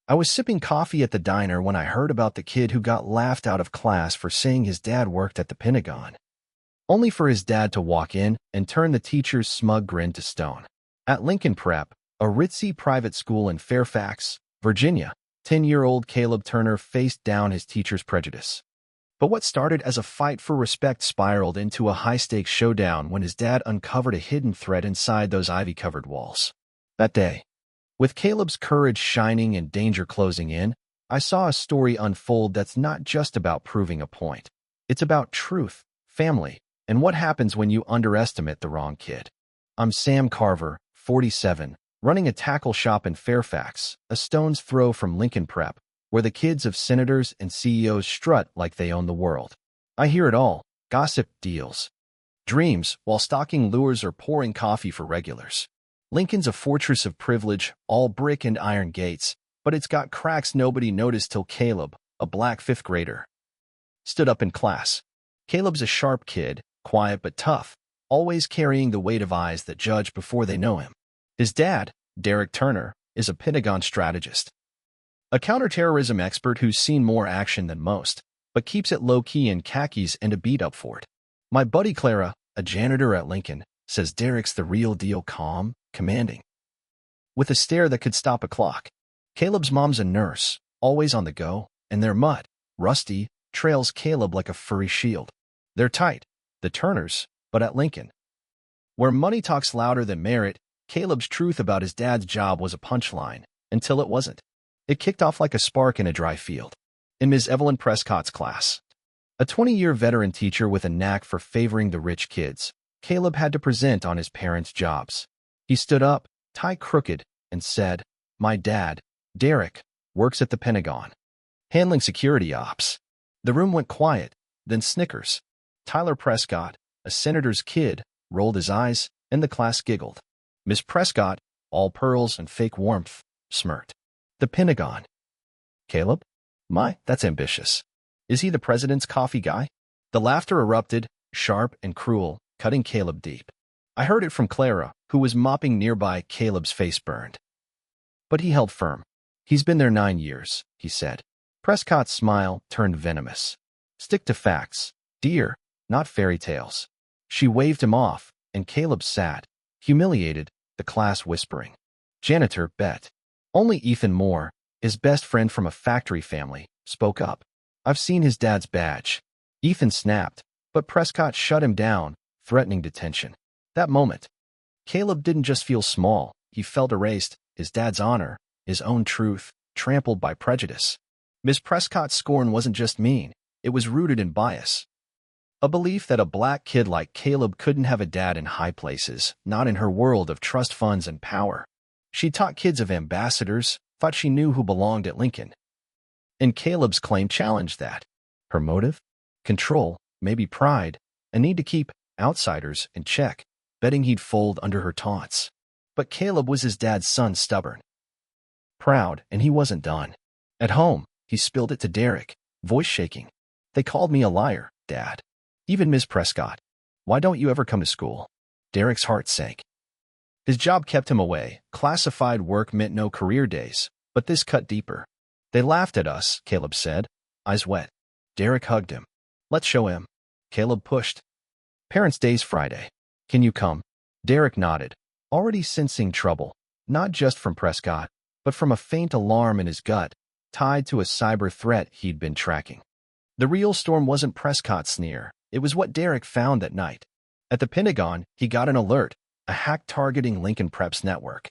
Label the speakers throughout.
Speaker 1: I was sipping coffee at the diner when I heard about the kid who got laughed out of class for saying his dad worked at the Pentagon, only for his dad to walk in and turn the teacher's smug grin to stone. At Lincoln Prep, a ritzy private school in Fairfax, Virginia, 10-year-old Caleb Turner faced down his teacher's prejudice. But what started as a fight for respect spiraled into a high-stakes showdown when his dad uncovered a hidden threat inside those ivy-covered walls. That day, with Caleb's courage shining and danger closing in, I saw a story unfold that's not just about proving a point. It's about truth, family, and what happens when you underestimate the wrong kid. I'm Sam Carver, 47, running a tackle shop in Fairfax, a stone's throw from Lincoln Prep, where the kids of senators and CEOs strut like they own the world. I hear it all: gossip, deals, dreams, while stocking lures or pouring coffee for regulars. Lincoln's a fortress of privilege, all brick and iron gates, but it's got cracks nobody noticed till Caleb, a black fifth grader, stood up in class. Caleb's a sharp kid, quiet but tough, always carrying the weight of eyes that judge before they know him. His dad, Derek Turner, is a Pentagon strategist, a counterterrorism expert who's seen more action than most, but keeps it low-key in khakis and a beat-up for it. My buddy Clara, a janitor at Lincoln, says Derek's the real deal: calm, commanding, with a stare that could stop a clock. Caleb's mom's a nurse, always on the go, and their mud, Rusty, trails Caleb like a furry shield. They're tight, the Turners, but at Lincoln, where money talks louder than merit, Caleb's truth about his dad's job was a punchline, until it wasn't. It kicked off like a spark in a dry field. In Ms. Evelyn Prescott's class, a 20-year veteran teacher with a knack for favoring the rich kids, Caleb had to present on his parents' jobs. He stood up, tie crooked, and said, "My dad, Derek, works at the Pentagon, handling security ops." The room went quiet, then snickers. Tyler Prescott, a senator's kid, rolled his eyes, and the class giggled. Miss Prescott, all pearls and fake warmth, smirked. The Pentagon. Caleb? My, that's ambitious. Is he the president's coffee guy? The laughter erupted, sharp and cruel, cutting Caleb deep. I heard it from Clara, who was mopping nearby. Caleb's face burned, but he held firm. "He's been there 9 years, he said. Prescott's smile turned venomous. "Stick to facts, dear, not fairy tales." She waved him off, and Caleb sat, humiliated, the class whispering. Janitor Bet, only Ethan Moore, his best friend from a factory family, spoke up. "I've seen his dad's badge." Ethan snapped, but Prescott shut him down, threatening detention. That moment, Caleb didn't just feel small, he felt erased, his dad's honor, his own truth, trampled by prejudice. Miss Prescott's scorn wasn't just mean, it was rooted in bias. A belief that a black kid like Caleb couldn't have a dad in high places, not in her world of trust funds and power. She taught kids of ambassadors, thought she knew who belonged at Lincoln. And Caleb's claim challenged that. Her motive? Control, maybe pride, a need to keep outsiders in check, betting he'd fold under her taunts. But Caleb was his dad's son, stubborn, proud, and he wasn't done. At home, he spilled it to Derek, voice shaking. "They called me a liar, Dad. Even Miss Prescott. Why don't you ever come to school?" Derek's heart sank. His job kept him away. Classified work meant no career days, but this cut deeper. "They laughed at us," Caleb said, eyes wet. Derek hugged him. "Let's show him." Caleb pushed. "Parents' Day's Friday. Can you come?" Derek nodded, already sensing trouble, not just from Prescott, but from a faint alarm in his gut, tied to a cyber threat he'd been tracking. The real storm wasn't Prescott's sneer. It was what Derek found that night. At the Pentagon, he got an alert, a hack targeting Lincoln Prep's network,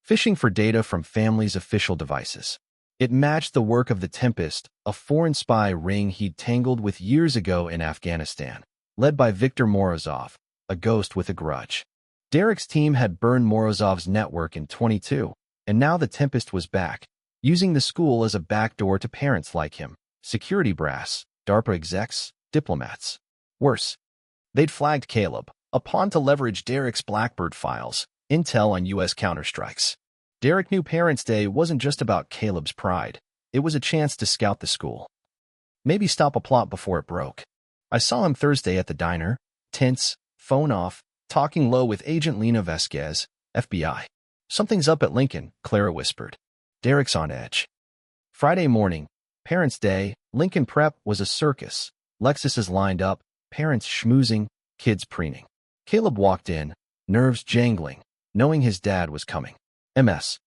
Speaker 1: fishing for data from families' official devices. It matched the work of the Tempest, a foreign spy ring he'd tangled with years ago in Afghanistan, led by Viktor Morozov, a ghost with a grudge. Derek's team had burned Morozov's network in 22, and now the Tempest was back, using the school as a backdoor to parents like him, security brass, DARPA execs, diplomats. Worse, they'd flagged Caleb, a pawn to leverage Derek's Blackbird files, intel on U.S. counterstrikes. Derek knew Parents' Day wasn't just about Caleb's pride. It was a chance to scout the school. Maybe stop a plot before it broke. I saw him Thursday at the diner, tense, phone off, talking low with Agent Lena Vasquez, FBI. "Something's up at Lincoln," Clara whispered. Derek's on edge. Friday morning, Parents' Day, Lincoln Prep was a circus. Lexuses lined up, parents schmoozing, kids preening. Caleb walked in, nerves jangling, knowing his dad was coming. MS.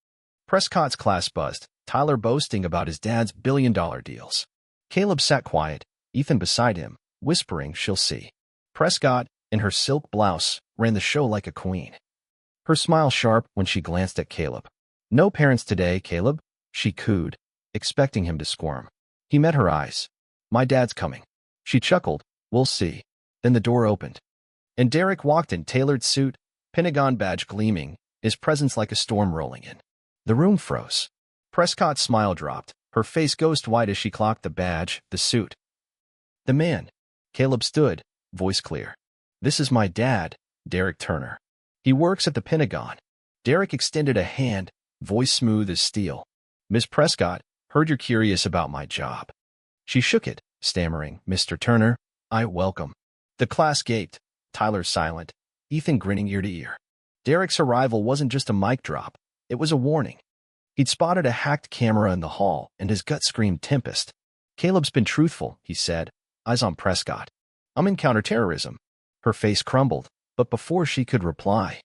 Speaker 1: Prescott's class buzzed, Tyler boasting about his dad's billion-dollar deals. Caleb sat quiet, Ethan beside him, whispering she'll see. Prescott, in her silk blouse, ran the show like a queen. Her smile sharp when she glanced at Caleb. No parents today, Caleb, she cooed, expecting him to squirm. He met her eyes. My dad's coming. She chuckled, we'll see. Then the door opened. And Derek walked in tailored suit, Pentagon badge gleaming, his presence like a storm rolling in. The room froze. Prescott's smile dropped, her face ghost white as she clocked the badge, the suit. The man. Caleb stood, voice clear. This is my dad, Derek Turner. He works at the Pentagon. Derek extended a hand, voice smooth as steel. Miss Prescott, heard you're curious about my job. She shook it, stammering, Mr. Turner, I welcome. The class gaped, Tyler silent, Ethan grinning ear to ear. Derek's arrival wasn't just a mic drop, it was a warning. He'd spotted a hacked camera in the hall, and his gut screamed Tempest. Caleb's been truthful, he said, eyes on Prescott. I'm in counterterrorism. Her face crumbled, but before she could reply,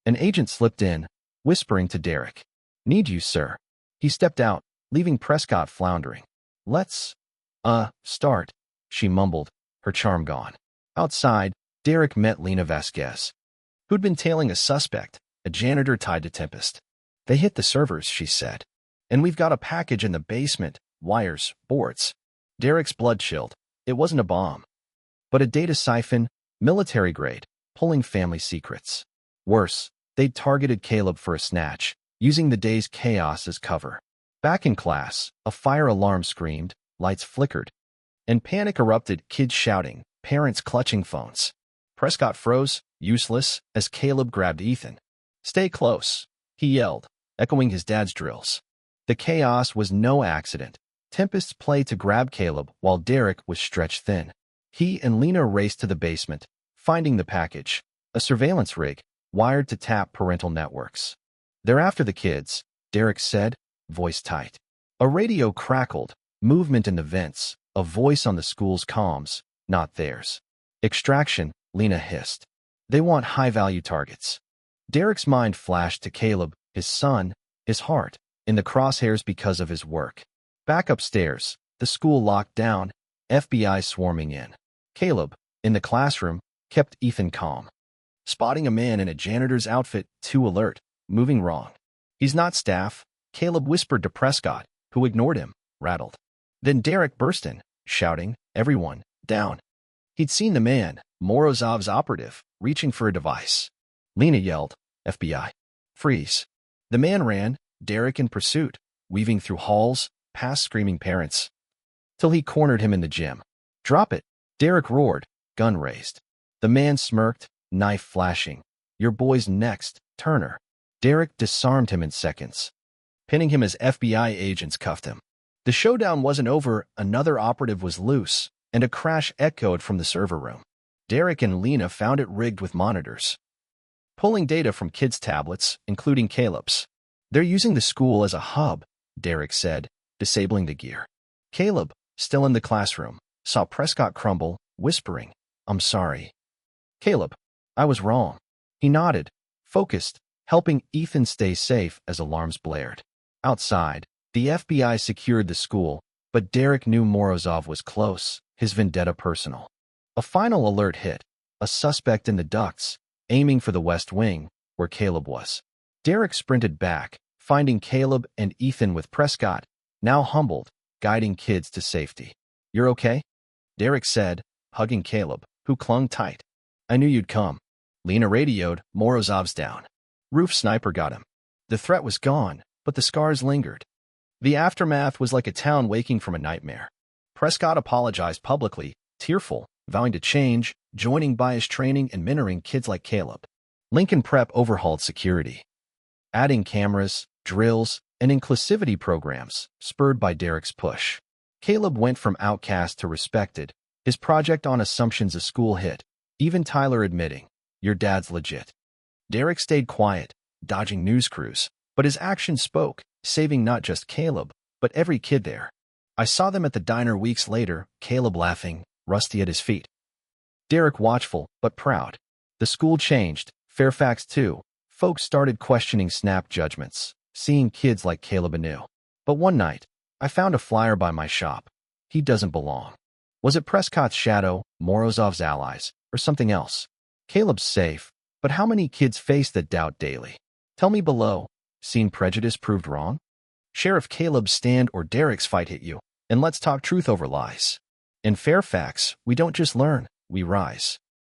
Speaker 1: an agent slipped in, whispering to Derek. Need you, sir. He stepped out, leaving Prescott floundering. Let's, start, she mumbled, her charm gone. Outside, Derek met Lena Vasquez, who'd been tailing a suspect, a janitor tied to Tempest. They hit the servers, she said. And we've got a package in the basement, wires, boards. Derek's blood chilled. It wasn't a bomb, but a data siphon, military grade, pulling family secrets. Worse, they'd targeted Caleb for a snatch, using the day's chaos as cover. Back in class, a fire alarm screamed, lights flickered, and panic erupted, kids shouting, parents clutching phones. Prescott froze, useless, as Caleb grabbed Ethan. Stay close, he yelled, echoing his dad's drills. The chaos was no accident. Tempest's play to grab Caleb while Derek was stretched thin. He and Lena raced to the basement, finding the package, a surveillance rig, wired to tap parental networks. They're after the kids, Derek said, voice tight. A radio crackled, movement in the vents, a voice on the school's comms, not theirs. Extraction, Lena hissed. They want high-value targets. Derek's mind flashed to Caleb, his son, his heart, in the crosshairs because of his work. Back upstairs, the school locked down, FBI swarming in. Caleb, in the classroom, kept Ethan calm. Spotting a man in a janitor's outfit, too alert, moving wrong. He's not staff, Caleb whispered to Prescott, who ignored him, rattled. Then Derek burst in, shouting, everyone, down. He'd seen the man, Morozov's operative, reaching for a device. Lena yelled, FBI. Freeze. The man ran, Derek in pursuit, weaving through halls, past screaming parents, till he cornered him in the gym. Drop it, Derek roared, gun raised. The man smirked, knife flashing. Your boy's next, Turner. Derek disarmed him in seconds. Pinning him as FBI agents cuffed him. The showdown wasn't over, another operative was loose, and a crash echoed from the server room. Derek and Lena found it rigged with monitors, pulling data from kids' tablets, including Caleb's. They're using the school as a hub, Derek said, disabling the gear. Caleb, still in the classroom, saw Prescott crumble, whispering, I'm sorry. Caleb, I was wrong. He nodded, focused, helping Ethan stay safe as alarms blared. Outside, the FBI secured the school, but Derek knew Morozov was close, his vendetta personal. A final alert hit, a suspect in the ducts, aiming for the West Wing, where Caleb was. Derek sprinted back, finding Caleb and Ethan with Prescott, now humbled, guiding kids to safety. You're okay? Derek said, hugging Caleb, who clung tight. I knew you'd come. Lena radioed, Morozov's down. Roof sniper got him. The threat was gone, but the scars lingered. The aftermath was like a town waking from a nightmare. Prescott apologized publicly, tearful, vowing to change, joining bias training and mentoring kids like Caleb. Lincoln Prep overhauled security, adding cameras, drills, and inclusivity programs, spurred by Derek's push. Caleb went from outcast to respected, his project on assumptions a school hit, even Tyler admitting, your dad's legit. Derek stayed quiet, dodging news crews, But his actions spoke, saving not just Caleb, but every kid there. I saw them at the diner weeks later, Caleb laughing, Rusty at his feet. Derek watchful, but proud. The school changed, Fairfax too. Folks started questioning snap judgments, seeing kids like Caleb anew. But one night, I found a flyer by my shop. He doesn't belong. Was it Prescott's shadow, Morozov's allies, or something else? Caleb's safe, but how many kids face that doubt daily? Tell me below. Seen prejudice proved wrong? Share if Caleb's stand or Derek's fight hit you, and let's talk truth over lies. In Fairfax, we don't just learn, we rise.